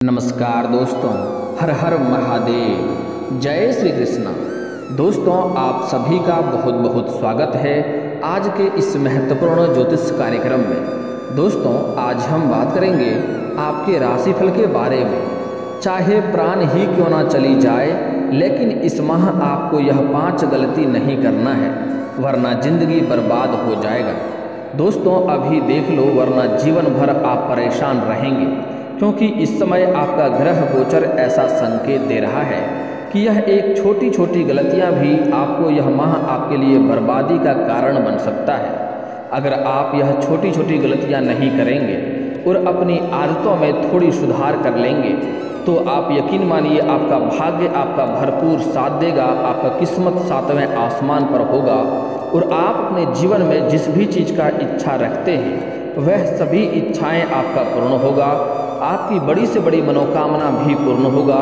नमस्कार दोस्तों, हर हर महादेव, जय श्री कृष्णा। दोस्तों, आप सभी का बहुत बहुत स्वागत है आज के इस महत्वपूर्ण ज्योतिष कार्यक्रम में। दोस्तों, आज हम बात करेंगे आपके राशिफल के बारे में। चाहे प्राण ही क्यों ना चली जाए, लेकिन इस माह आपको यह 5 गलती नहीं करना है, वरना जिंदगी बर्बाद हो जाएगा। दोस्तों, अभी देख लो, वरना जीवन भर आप परेशान रहेंगे, क्योंकि इस समय आपका ग्रह गोचर ऐसा संकेत दे रहा है कि यह एक छोटी छोटी गलतियां भी आपको यह माह आपके लिए बर्बादी का कारण बन सकता है। अगर आप यह छोटी छोटी गलतियां नहीं करेंगे और अपनी आदतों में थोड़ी सुधार कर लेंगे, तो आप यकीन मानिए आपका भाग्य आपका भरपूर साथ देगा, आपका किस्मत 7वें आसमान पर होगा और आप अपने जीवन में जिस भी चीज़ का इच्छा रखते हैं वह सभी इच्छाएं आपका पूर्ण होगा। आपकी बड़ी से बड़ी मनोकामना भी पूर्ण होगा।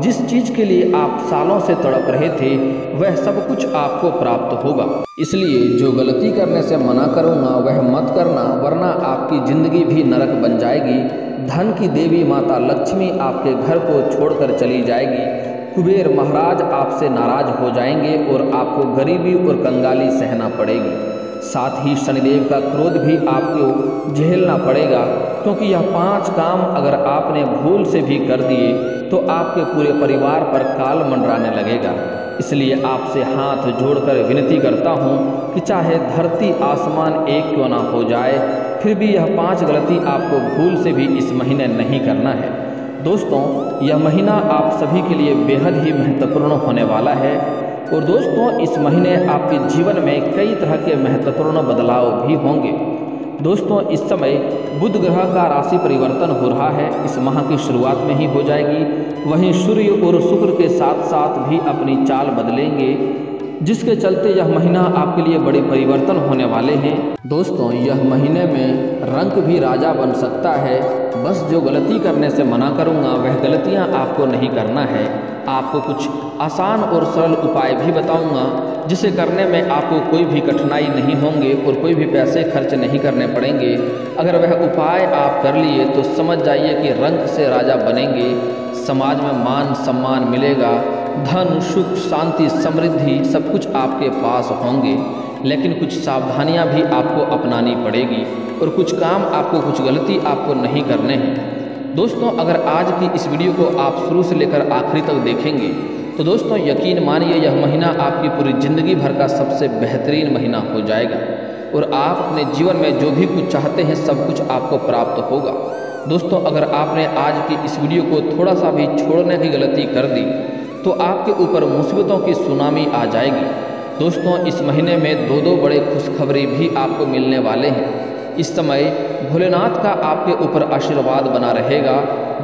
जिस चीज़ के लिए आप सालों से तड़प रहे थे वह सब कुछ आपको प्राप्त होगा। इसलिए जो गलती करने से मना करूँगा वह मत करना, वरना आपकी ज़िंदगी भी नरक बन जाएगी। धन की देवी माता लक्ष्मी आपके घर को छोड़कर चली जाएगी। कुबेर महाराज आपसे नाराज हो जाएंगे और आपको गरीबी और कंगाली सहना पड़ेगी। साथ ही शनिदेव का क्रोध भी आपको झेलना पड़ेगा, क्योंकि यह 5 काम अगर आपने भूल से भी कर दिए तो आपके पूरे परिवार पर काल मंडराने लगेगा। इसलिए आपसे हाथ जोड़कर विनती करता हूँ कि चाहे धरती आसमान एक क्यों ना हो जाए, फिर भी यह 5 गलती आपको भूल से भी इस महीने नहीं करना है। दोस्तों, यह महीना आप सभी के लिए बेहद ही महत्वपूर्ण होने वाला है। और दोस्तों, इस महीने आपके जीवन में कई तरह के महत्वपूर्ण बदलाव भी होंगे। दोस्तों, इस समय बुध ग्रह का राशि परिवर्तन हो रहा है, इस माह की शुरुआत में ही हो जाएगी। वहीं सूर्य और शुक्र के साथ साथ भी अपनी चाल बदलेंगे, जिसके चलते यह महीना आपके लिए बड़े परिवर्तन होने वाले हैं। दोस्तों, यह महीने में रंक भी राजा बन सकता है। बस जो गलती करने से मना करूँगा वह गलतियाँ आपको नहीं करना है। आपको कुछ आसान और सरल उपाय भी बताऊंगा, जिसे करने में आपको कोई भी कठिनाई नहीं होंगे और कोई भी पैसे खर्च नहीं करने पड़ेंगे। अगर वह उपाय आप कर लिए तो समझ जाइए कि रंक से राजा बनेंगे। समाज में मान सम्मान मिलेगा, धन सुख शांति समृद्धि सब कुछ आपके पास होंगे। लेकिन कुछ सावधानियां भी आपको अपनानी पड़ेगी और कुछ काम आपको, कुछ गलती आपको नहीं करने हैं। दोस्तों, अगर आज की इस वीडियो को आप शुरू से लेकर आखिरी तक देखेंगे तो दोस्तों यकीन मानिए यह महीना आपकी पूरी ज़िंदगी भर का सबसे बेहतरीन महीना हो जाएगा और आप अपने जीवन में जो भी कुछ चाहते हैं सब कुछ आपको प्राप्त होगा। दोस्तों, अगर आपने आज की इस वीडियो को थोड़ा सा भी छोड़ने की गलती कर दी तो आपके ऊपर मुसीबतों की सुनामी आ जाएगी। दोस्तों, इस महीने में 2 बड़े खुशखबरी भी आपको मिलने वाले हैं। इस समय भोलेनाथ का आपके ऊपर आशीर्वाद बना रहेगा।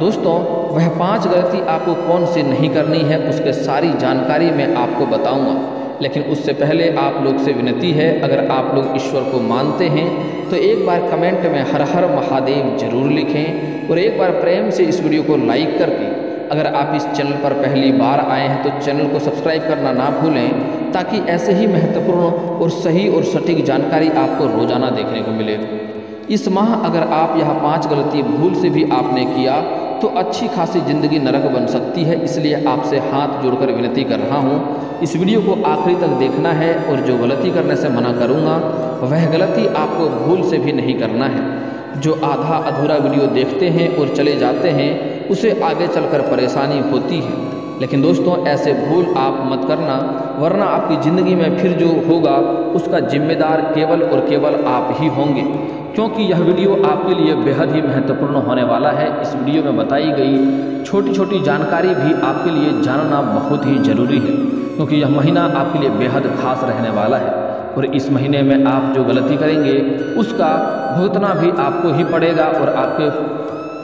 दोस्तों, वह 5 गलती आपको कौन सी नहीं करनी है उसके सारी जानकारी मैं आपको बताऊंगा। लेकिन उससे पहले आप लोग से विनती है, अगर आप लोग ईश्वर को मानते हैं तो एक बार कमेंट में हर हर महादेव जरूर लिखें और एक बार प्रेम से इस वीडियो को लाइक करके, अगर आप इस चैनल पर पहली बार आए हैं तो चैनल को सब्सक्राइब करना ना भूलें, ताकि ऐसे ही महत्वपूर्ण और सही और सटीक जानकारी आपको रोजाना देखने को मिले। इस माह अगर आप यह 5 गलती भूल से भी आपने किया तो अच्छी खासी ज़िंदगी नरक बन सकती है। इसलिए आपसे हाथ जोड़कर विनती कर रहा हूँ, इस वीडियो को आखिरी तक देखना है और जो गलती करने से मना करूँगा वह गलती आपको भूल से भी नहीं करना है। जो आधा अधूरा वीडियो देखते हैं और चले जाते हैं उसे आगे चलकर परेशानी होती है। लेकिन दोस्तों, ऐसे भूल आप मत करना, वरना आपकी ज़िंदगी में फिर जो होगा उसका जिम्मेदार केवल और केवल आप ही होंगे, क्योंकि यह वीडियो आपके लिए बेहद ही महत्वपूर्ण होने वाला है। इस वीडियो में बताई गई छोटी छोटी जानकारी भी आपके लिए जानना बहुत ही ज़रूरी है, क्योंकि यह महीना आपके लिए बेहद खास रहने वाला है। और इस महीने में आप जो गलती करेंगे उसका भुगतना भी आपको ही पड़ेगा और आपके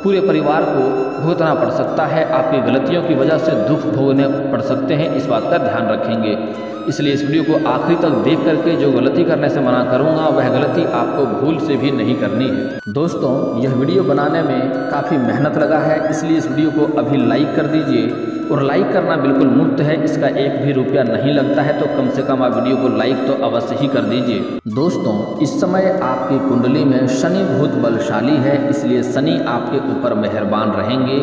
पूरे परिवार को भुगतना पड़ सकता है। आपकी गलतियों की वजह से दुख भोगने पड़ सकते हैं, इस बात का ध्यान रखेंगे। इसलिए इस वीडियो को आखिरी तक देख करके जो गलती करने से मना करूंगा वह गलती आपको भूल से भी नहीं करनी है। दोस्तों, यह वीडियो बनाने में काफ़ी मेहनत लगा है, इसलिए इस वीडियो को अभी लाइक कर दीजिए। और लाइक करना बिल्कुल मुफ्त है, इसका 1 भी रुपया नहीं लगता है, तो कम से कम आप वीडियो को लाइक तो अवश्य ही कर दीजिए। दोस्तों, इस समय आपकी कुंडली में शनि बहुत बलशाली है, इसलिए शनि आपके ऊपर मेहरबान रहेंगे।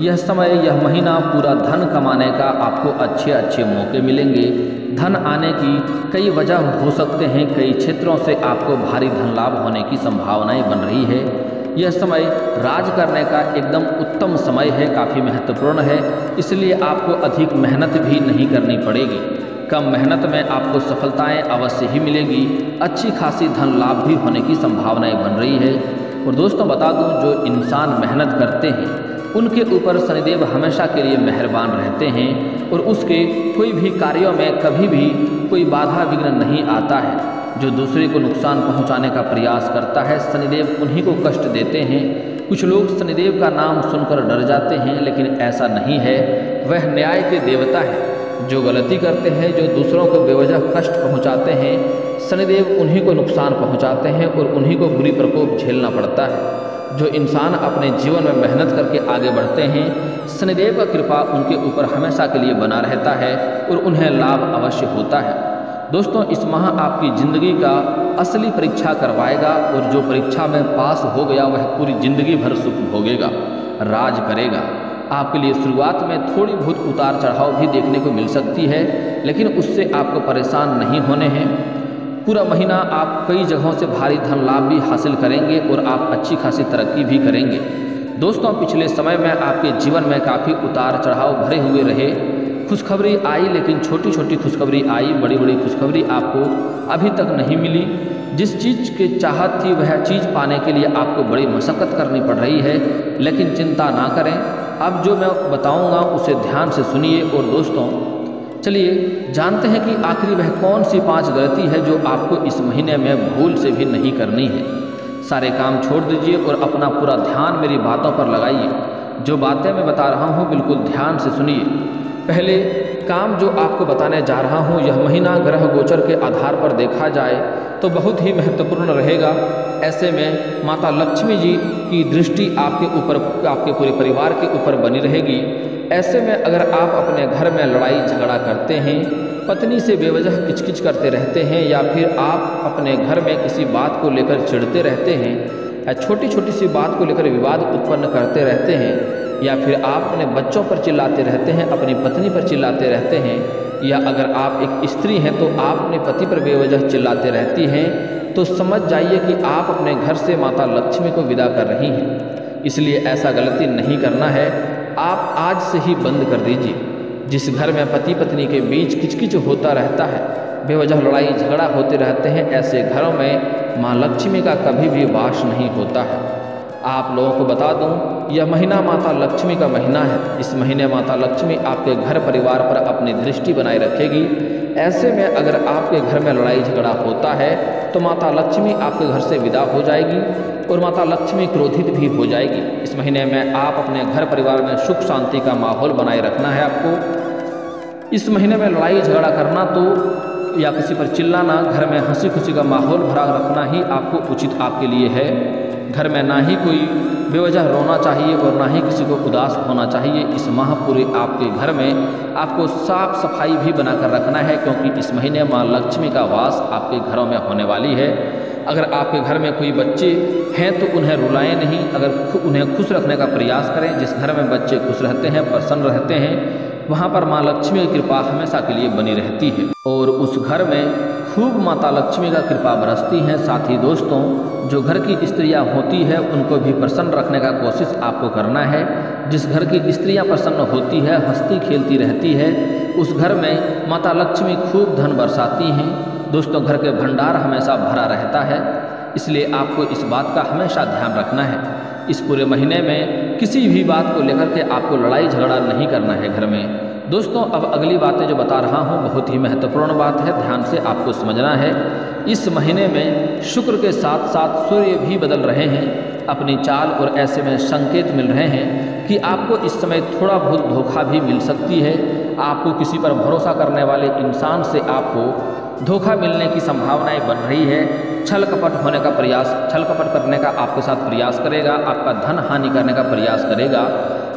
यह समय, यह महीना पूरा धन कमाने का आपको अच्छे अच्छे मौके मिलेंगे। धन आने की कई वजह हो सकते हैं, कई क्षेत्रों से आपको भारी धन लाभ होने की संभावनाएं बन रही है। यह समय राज करने का एकदम उत्तम समय है, काफ़ी महत्वपूर्ण है, इसलिए आपको अधिक मेहनत भी नहीं करनी पड़ेगी। कम मेहनत में आपको सफलताएं अवश्य ही मिलेगी। अच्छी खासी धन लाभ भी होने की संभावनाएं बन रही है। और दोस्तों बता दूं, जो इंसान मेहनत करते हैं उनके ऊपर शनिदेव हमेशा के लिए मेहरबान रहते हैं और उसके कोई भी कार्यों में कभी भी कोई बाधा विघ्न नहीं आता है। जो दूसरे को नुकसान पहुंचाने का प्रयास करता है, शनिदेव उन्हीं को कष्ट देते हैं। कुछ लोग शनिदेव का नाम सुनकर डर जाते हैं, लेकिन ऐसा नहीं है। वह न्याय के देवता है। जो गलती करते हैं, जो दूसरों को बेवजह कष्ट पहुंचाते हैं, शनिदेव उन्हीं को नुकसान पहुंचाते हैं और उन्हीं को बुरी प्रकोप झेलना पड़ता है। जो इंसान अपने जीवन में मेहनत करके आगे बढ़ते हैं, शनिदेव का कृपा उनके ऊपर हमेशा के लिए बना रहता है और उन्हें लाभ अवश्य होता है। दोस्तों, इस माह आपकी ज़िंदगी का असली परीक्षा करवाएगा और जो परीक्षा में पास हो गया वह पूरी ज़िंदगी भर सुख भोगेगा, राज करेगा। आपके लिए शुरुआत में थोड़ी बहुत उतार चढ़ाव भी देखने को मिल सकती है, लेकिन उससे आपको परेशान नहीं होने हैं। पूरा महीना आप कई जगहों से भारी धन लाभ भी हासिल करेंगे और आप अच्छी खासी तरक्की भी करेंगे। दोस्तों, पिछले समय में आपके जीवन में काफ़ी उतार चढ़ाव भरे हुए रहे। खुशखबरी आई, लेकिन छोटी छोटी खुशखबरी आई, बड़ी बड़ी खुशखबरी आपको अभी तक नहीं मिली। जिस चीज़ की चाहत थी वह चीज़ पाने के लिए आपको बड़ी मशक्क़त करनी पड़ रही है, लेकिन चिंता ना करें। अब जो मैं बताऊंगा उसे ध्यान से सुनिए। और दोस्तों चलिए जानते हैं कि आखिर वह कौन सी 5 गलती है जो आपको इस महीने में भूल से भी नहीं करनी है। सारे काम छोड़ दीजिए और अपना पूरा ध्यान मेरी बातों पर लगाइए। जो बातें मैं बता रहा हूँ बिल्कुल ध्यान से सुनिए। पहले काम जो आपको बताने जा रहा हूँ, यह महीना ग्रह गोचर के आधार पर देखा जाए तो बहुत ही महत्वपूर्ण रहेगा। ऐसे में माता लक्ष्मी जी की दृष्टि आपके ऊपर, आपके पूरे परिवार के ऊपर बनी रहेगी। ऐसे में अगर आप अपने घर में लड़ाई झगड़ा करते हैं, पत्नी से बेवजह किचकिच करते रहते हैं, या फिर आप अपने घर में किसी बात को लेकर चिढ़ते रहते हैं, या छोटी छोटी सी बात को लेकर विवाद उत्पन्न करते रहते हैं, या फिर आप अपने बच्चों पर चिल्लाते रहते हैं, अपनी पत्नी पर चिल्लाते रहते हैं, या अगर आप एक स्त्री हैं तो आप अपने पति पर बेवजह चिल्लाते रहती हैं, तो समझ जाइए कि आप अपने घर से माता लक्ष्मी को विदा कर रही हैं। इसलिए ऐसा गलती नहीं करना है। आप आज से ही बंद कर दीजिए। जिस घर में पति पत्नी के बीच किचकिच होता रहता है, बेवजह लड़ाई झगड़ा होते रहते हैं, ऐसे घरों में माँ लक्ष्मी का कभी भी वास नहीं होता है। आप लोगों को बता दूं, यह महीना माता लक्ष्मी का महीना है। इस महीने माता लक्ष्मी आपके घर परिवार पर अपनी दृष्टि बनाए रखेगी। ऐसे में अगर आपके घर में लड़ाई झगड़ा होता है तो माता लक्ष्मी आपके घर से विदा हो जाएगी और माता लक्ष्मी क्रोधित भी हो जाएगी। इस महीने में आप अपने घर परिवार में सुख शांति का माहौल बनाए रखना है। आपको इस महीने में लड़ाई झगड़ा करना तो या किसी पर चिल्लाना, घर में हंसी खुशी का माहौल भरा रखना ही आपको उचित आपके लिए है। घर में ना ही कोई बेवजह रोना चाहिए और ना ही किसी को उदास होना चाहिए। इस माह पूरे आपके घर में आपको साफ सफाई भी बनाकर रखना है, क्योंकि इस महीने माँ लक्ष्मी का वास आपके घरों में होने वाली है। अगर आपके घर में कोई बच्चे हैं तो उन्हें रुलाएं नहीं, अगर उन्हें खुश रखने का प्रयास करें। जिस घर में बच्चे खुश रहते हैं, प्रसन्न रहते हैं, वहाँ पर माँ लक्ष्मी की कृपा हमेशा के लिए बनी रहती है और उस घर में खूब माता लक्ष्मी का कृपा बरसती है। साथ ही दोस्तों, जो घर की स्त्रियां होती है उनको भी प्रसन्न रखने का कोशिश आपको करना है। जिस घर की स्त्रियां प्रसन्न होती है, हंसती खेलती रहती है, उस घर में माता लक्ष्मी खूब धन बरसाती हैं। दोस्तों, घर के भंडार हमेशा भरा रहता है, इसलिए आपको इस बात का हमेशा ध्यान रखना है। इस पूरे महीने में किसी भी बात को लेकर के आपको लड़ाई झगड़ा नहीं करना है घर में। दोस्तों, अब अगली बातें जो बता रहा हूँ बहुत ही महत्वपूर्ण बात है, ध्यान से आपको समझना है। इस महीने में शुक्र के साथ साथ सूर्य भी बदल रहे हैं अपनी चाल, और ऐसे में संकेत मिल रहे हैं कि आपको इस समय थोड़ा बहुत धोखा भी मिल सकती है। आपको किसी पर भरोसा करने वाले इंसान से आपको धोखा मिलने की संभावनाएं बन रही है। छल कपट होने का प्रयास, छल कपट करने का आपके साथ प्रयास करेगा, आपका धन हानि करने का प्रयास करेगा।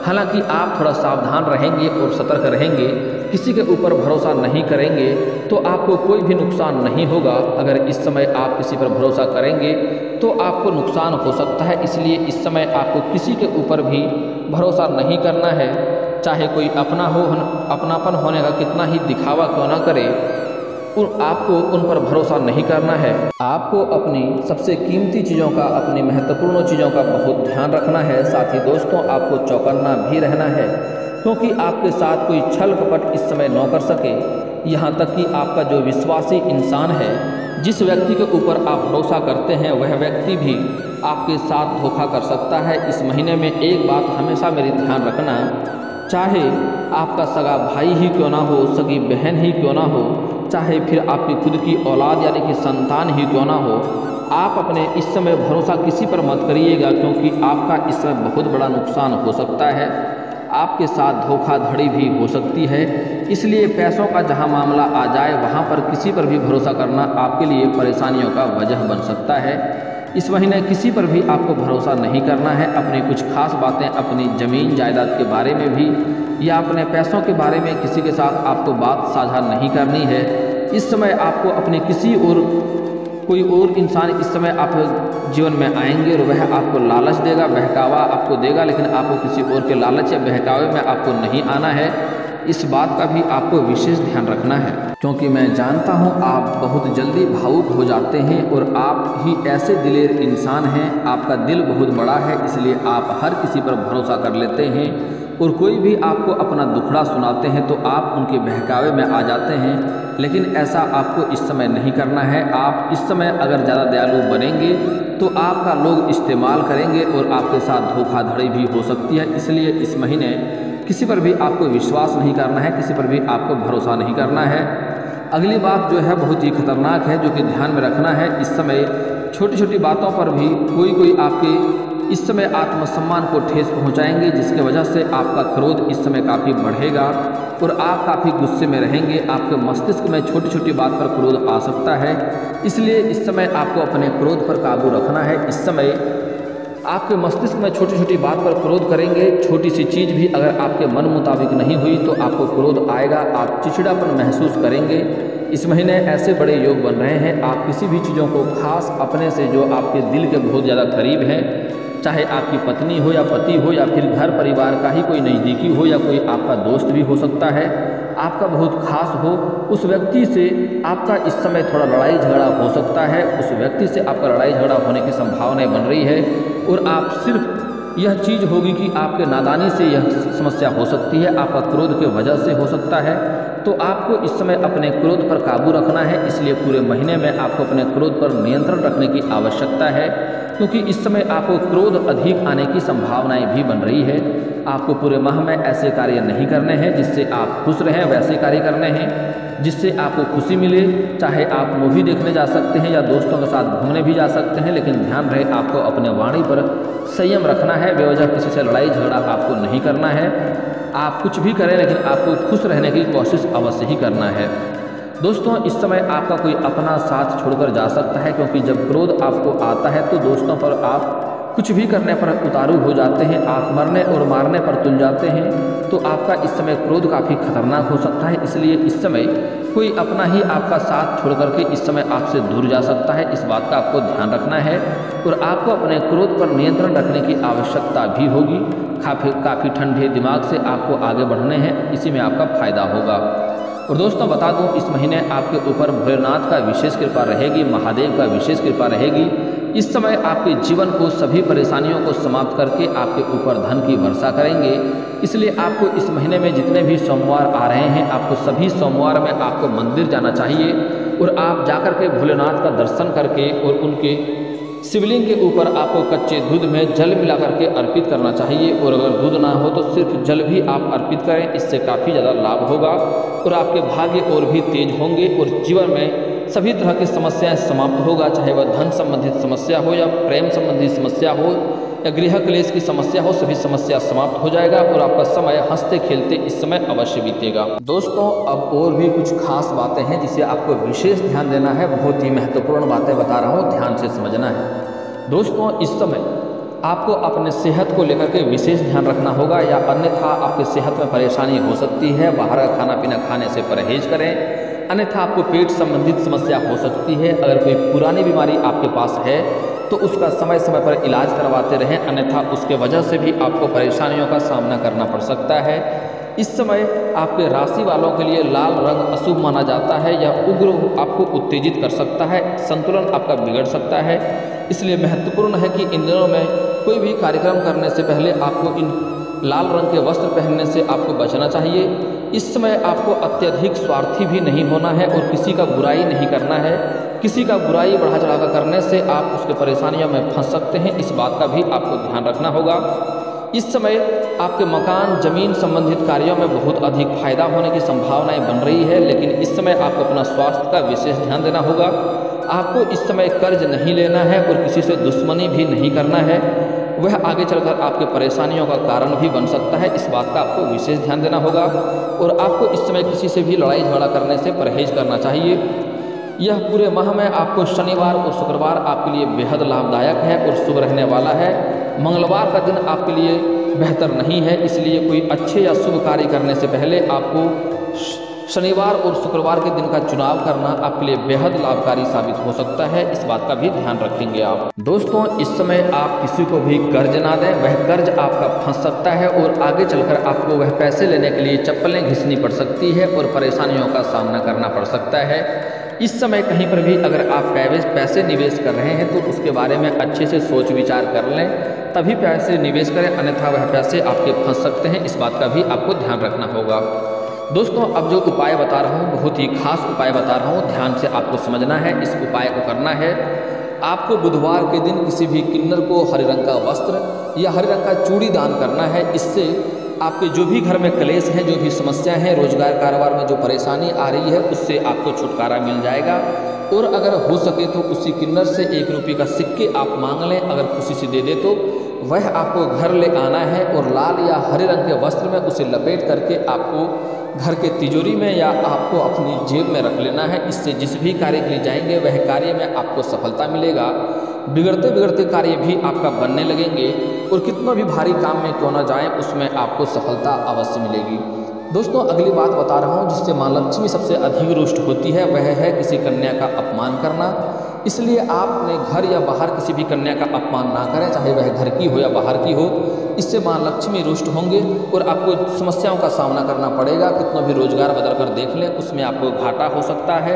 हालांकि आप थोड़ा सावधान रहेंगे और सतर्क रहेंगे, किसी के ऊपर भरोसा नहीं करेंगे तो आपको कोई भी नुकसान नहीं होगा। अगर इस समय आप किसी पर भरोसा करेंगे तो आपको नुकसान हो सकता है, इसलिए इस समय आपको किसी के ऊपर भी भरोसा नहीं करना है। चाहे कोई अपनापन होने का कितना ही दिखावा क्यों ना करे, आपको उन पर भरोसा नहीं करना है। आपको अपनी सबसे कीमती चीज़ों का, अपनी महत्वपूर्ण चीज़ों का बहुत ध्यान रखना है। साथ ही दोस्तों आपको चौकन्ना भी रहना है, क्योंकि आपके साथ कोई छल कपट इस समय न कर सके। यहाँ तक कि आपका जो विश्वासी इंसान है, जिस व्यक्ति के ऊपर आप भरोसा करते हैं, वह व्यक्ति भी आपके साथ धोखा कर सकता है। इस महीने में एक बात हमेशा मेरी ध्यान रखना, चाहे आपका सगा भाई ही क्यों ना हो, सगी बहन ही क्यों ना हो, चाहे फिर आपकी खुद की औलाद यानी कि संतान ही क्यों ना हो, आप अपने इस समय भरोसा किसी पर मत करिएगा, क्योंकि आपका इस समय बहुत बड़ा नुकसान हो सकता है। आपके साथ धोखाधड़ी भी हो सकती है। इसलिए पैसों का जहां मामला आ जाए, वहां पर किसी पर भी भरोसा करना आपके लिए परेशानियों का वजह बन सकता है। इस महीने किसी पर भी आपको भरोसा नहीं करना है। अपनी कुछ खास बातें, अपनी ज़मीन जायदाद के बारे में भी या अपने पैसों के बारे में किसी के साथ आपको बात साझा नहीं करनी है। इस समय आपको अपने कोई और इंसान इस समय आप जीवन में आएंगे और वह आपको लालच देगा, बहकावा आपको देगा, लेकिन आपको किसी और के लालच या बहकावे में आपको नहीं आना है। इस बात का भी आपको विशेष ध्यान रखना है, क्योंकि मैं जानता हूँ आप बहुत जल्दी भावुक हो जाते हैं और आप ही ऐसे दिलेर इंसान हैं। आपका दिल बहुत बड़ा है, इसलिए आप हर किसी पर भरोसा कर लेते हैं और कोई भी आपको अपना दुखड़ा सुनाते हैं तो आप उनके बहकावे में आ जाते हैं। लेकिन ऐसा आपको इस समय नहीं करना है। आप इस समय अगर ज़्यादा दयालु बनेंगे तो आपका लोग इस्तेमाल करेंगे और आपके साथ धोखाधड़ी भी हो सकती है। इसलिए इस महीने किसी पर भी आपको विश्वास नहीं करना है, किसी पर भी आपको भरोसा नहीं करना है। अगली बात जो है बहुत ही खतरनाक है, जो कि ध्यान में रखना है। इस समय छोटी छोटी बातों पर भी कोई आपके इस समय आत्मसम्मान को ठेस पहुंचाएंगे, जिसके वजह से आपका क्रोध इस समय काफ़ी बढ़ेगा और आप काफ़ी गुस्से में रहेंगे। आपके मस्तिष्क में छोटी छोटी बात पर क्रोध आ सकता है, इसलिए इस समय आपको अपने क्रोध पर काबू रखना है। इस समय आपके मस्तिष्क में छोटी छोटी बात पर क्रोध करेंगे। छोटी सी चीज़ भी अगर आपके मन मुताबिक नहीं हुई तो आपको क्रोध आएगा, आप चिड़चिड़ापन महसूस करेंगे। इस महीने ऐसे बड़े योग बन रहे हैं, आप किसी भी चीज़ों को खास अपने से जो आपके दिल के बहुत ज़्यादा करीब हैं, चाहे आपकी पत्नी हो या पति हो या फिर घर परिवार का ही कोई नज़दीकी हो या कोई आपका दोस्त भी हो सकता है, आपका बहुत खास हो, उस व्यक्ति से आपका इस समय थोड़ा लड़ाई झगड़ा हो सकता है। उस व्यक्ति से आपका लड़ाई झगड़ा होने की संभावनाएं बन रही है और आप सिर्फ यह चीज़ होगी कि आपके नादानी से यह समस्या हो सकती है, आपका क्रोध के वजह से हो सकता है। तो आपको इस समय अपने क्रोध पर काबू रखना है। इसलिए पूरे महीने में आपको अपने क्रोध पर नियंत्रण रखने की आवश्यकता है, क्योंकि इस समय आपको क्रोध अधिक आने की संभावनाएं भी बन रही है। आपको पूरे माह में ऐसे कार्य नहीं करने हैं जिससे आप खुश रहें, वैसे कार्य करने हैं जिससे आपको खुशी मिले। चाहे आप मूवी देखने जा सकते हैं या दोस्तों के साथ घूमने भी जा सकते हैं, लेकिन ध्यान रहे आपको अपने वाणी पर संयम रखना है। बेवजह किसी से लड़ाई झगड़ा आपको नहीं करना है। आप कुछ भी करें, लेकिन आपको खुश रहने की कोशिश अवश्य ही करना है। दोस्तों इस समय आपका कोई अपना साथ छोड़कर जा सकता है, क्योंकि जब क्रोध आपको आता है तो दोस्तों पर आप कुछ भी करने पर उतारू हो जाते हैं, आप मरने और मारने पर तुल जाते हैं। तो आपका इस समय क्रोध काफ़ी खतरनाक हो सकता है। इसलिए इस समय कोई अपना ही आपका साथ छोड़ करके इस समय आपसे दूर जा सकता है। इस बात का आपको ध्यान रखना है और आपको अपने क्रोध पर नियंत्रण रखने की आवश्यकता भी होगी। काफ़ी ठंडे दिमाग से आपको आगे बढ़ने हैं, इसी में आपका फायदा होगा। और दोस्तों बता दूं, इस महीने आपके ऊपर भोलेनाथ का विशेष कृपा रहेगी, महादेव का विशेष कृपा रहेगी। इस समय आपके जीवन को सभी परेशानियों को समाप्त करके आपके ऊपर धन की वर्षा करेंगे। इसलिए आपको इस महीने में जितने भी सोमवार आ रहे हैं, आपको सभी सोमवार में आपको मंदिर जाना चाहिए और आप जाकर के भोलेनाथ का दर्शन करके और उनके शिवलिंग के ऊपर आपको कच्चे दूध में जल मिला करके अर्पित करना चाहिए। और अगर दूध ना हो तो सिर्फ जल भी आप अर्पित करें, इससे काफ़ी ज़्यादा लाभ होगा और आपके भाग्य और भी तेज होंगे और जीवन में सभी तरह की समस्याएं समाप्त होगा। चाहे वह धन संबंधित समस्या हो या प्रेम संबंधी समस्या हो या गृह क्लेश की समस्या हो, सभी समस्या समाप्त हो जाएगा और आपका समय हंसते खेलते इस समय अवश्य बीतेगा। दोस्तों अब और भी कुछ खास बातें हैं जिसे आपको विशेष ध्यान देना है। बहुत ही महत्वपूर्ण बातें बता रहा हूँ, ध्यान से समझना है। दोस्तों इस समय आपको अपने सेहत को लेकर के विशेष ध्यान रखना होगा, या अन्यथा आपकी सेहत में परेशानी हो सकती है। बाहर का खाना पीना खाने से परहेज करें, अन्यथा आपको पेट संबंधित समस्या हो सकती है। अगर कोई पुरानी बीमारी आपके पास है तो उसका समय समय पर इलाज करवाते रहें, अन्यथा उसके वजह से भी आपको परेशानियों का सामना करना पड़ सकता है। इस समय आपके राशि वालों के लिए लाल रंग अशुभ माना जाता है। यह उग्र आपको उत्तेजित कर सकता है, संतुलन आपका बिगड़ सकता है। इसलिए महत्वपूर्ण है कि इन दिनों में कोई भी कार्यक्रम करने से पहले आपको इन लाल रंग के वस्त्र पहनने से आपको बचना चाहिए। इस समय आपको अत्यधिक स्वार्थी भी नहीं होना है और किसी का बुराई नहीं करना है। किसी का बुराई बढ़ा चढ़ाकर करने से आप उसके परेशानियों में फंस सकते हैं, इस बात का भी आपको ध्यान रखना होगा। इस समय आपके मकान जमीन संबंधित कार्यों में बहुत अधिक फायदा होने की संभावनाएं बन रही है, लेकिन इस समय आपको अपना स्वास्थ्य का विशेष ध्यान देना होगा। आपको इस समय कर्ज नहीं लेना है और किसी से दुश्मनी भी नहीं करना है, वह आगे चलकर आपके परेशानियों का कारण भी बन सकता है, इस बात का आपको विशेष ध्यान देना होगा। और आपको इस समय किसी से भी लड़ाई झगड़ा करने से परहेज करना चाहिए। यह पूरे माह में आपको शनिवार और शुक्रवार आपके लिए बेहद लाभदायक है और शुभ रहने वाला है। मंगलवार का दिन आपके लिए बेहतर नहीं है, इसलिए कोई अच्छे या शुभ कार्य करने से पहले आपको शनिवार और शुक्रवार के दिन का चुनाव करना आपके लिए बेहद लाभकारी साबित हो सकता है, इस बात का भी ध्यान रखेंगे आप। दोस्तों, इस समय आप किसी को भी कर्ज ना दें, वह कर्ज आपका फंस सकता है और आगे चलकर आपको वह पैसे लेने के लिए चप्पलें घिसनी पड़ सकती है और परेशानियों का सामना करना पड़ सकता है। इस समय कहीं पर भी अगर आप पैसे निवेश कर रहे हैं तो उसके बारे में अच्छे से सोच विचार कर लें, तभी पैसे निवेश करें, अन्यथा वह पैसे आपके फंस सकते हैं, इस बात का भी आपको ध्यान रखना होगा। दोस्तों, अब जो उपाय बता रहा हूँ बहुत ही खास उपाय बता रहा हूँ, ध्यान से आपको समझना है। इस उपाय को करना है, आपको बुधवार के दिन किसी भी किन्नर को हरे रंग का वस्त्र या हरे रंग का चूड़ी दान करना है। इससे आपके जो भी घर में क्लेश हैं, जो भी समस्याएं हैं, रोजगार कारोबार में जो परेशानी आ रही है, उससे आपको छुटकारा मिल जाएगा। और अगर हो सके तो उसी किन्नर से 1 रुपये का सिक्के आप मांग लें, अगर खुशी से दे दे तो वह आपको घर ले आना है और लाल या हरे रंग के वस्त्र में उसे लपेट करके आपको घर के तिजोरी में या आपको अपनी जेब में रख लेना है। इससे जिस भी कार्य के लिए जाएंगे वह कार्य में आपको सफलता मिलेगा। बिगड़ते बिगड़ते कार्य भी आपका बनने लगेंगे और कितना भी भारी काम में क्यों ना जाएं, उसमें आपको सफलता अवश्य मिलेगी। दोस्तों, अगली बात बता रहा हूं जिससे माँ लक्ष्मी सबसे अधिक रुष्ट होती है, वह है किसी कन्या का अपमान करना। इसलिए आप अपने घर या बाहर किसी भी कन्या का अपमान ना करें, चाहे वह घर की हो या बाहर की हो। इससे माँ लक्ष्मी रुष्ट होंगे और आपको समस्याओं का सामना करना पड़ेगा। कितना भी रोजगार बदल कर देख लें, उसमें आपको घाटा हो सकता है,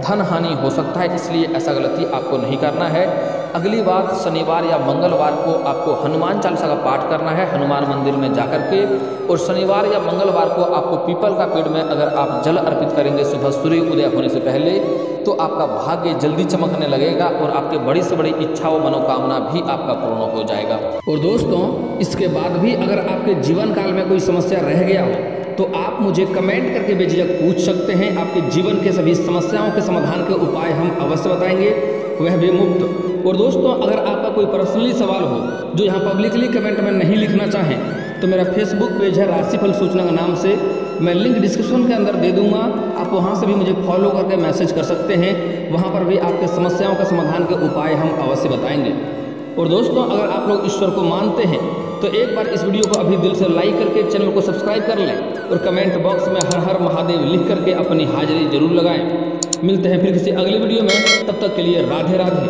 धन हानि हो सकता है, इसलिए ऐसा गलती आपको नहीं करना है। अगली बात, शनिवार या मंगलवार को आपको हनुमान चालीसा का पाठ करना है हनुमान मंदिर में जाकर के। और शनिवार या मंगलवार को आपको पीपल का पेड़ में अगर आप जल अर्पित करेंगे सुबह सूर्य उदय होने से पहले, तो आपका भाग्य जल्दी चमकने लगेगा और आपके बड़ी से बड़ी इच्छा व मनोकामना भी आपका पूर्ण हो जाएगा। और दोस्तों, इसके बाद भी अगर आपके जीवन काल में कोई समस्या रह गया हो तो आप मुझे कमेंट करके बेझिझक पूछ सकते हैं। आपके जीवन के सभी समस्याओं के समाधान के उपाय हम अवश्य बताएंगे, वह भी मुफ्त। और दोस्तों, अगर आपका कोई पर्सनली सवाल हो जो यहाँ पब्लिकली कमेंट में नहीं लिखना चाहें, तो मेरा फेसबुक पेज है राशिफल सूचना के नाम से, मैं लिंक डिस्क्रिप्शन के अंदर दे दूंगा। आप वहाँ से भी मुझे फॉलो करके मैसेज कर सकते हैं, वहाँ पर भी आपके समस्याओं के समाधान के उपाय हम अवश्य बताएंगे। और दोस्तों, अगर आप लोग ईश्वर को मानते हैं तो एक बार इस वीडियो को अभी दिल से लाइक करके चैनल को सब्सक्राइब कर लें और कमेंट बॉक्स में हर हर महादेव लिख करके अपनी हाजिरी जरूर लगाएं। मिलते हैं फिर किसी अगली वीडियो में, तब तक के लिए राधे राधे।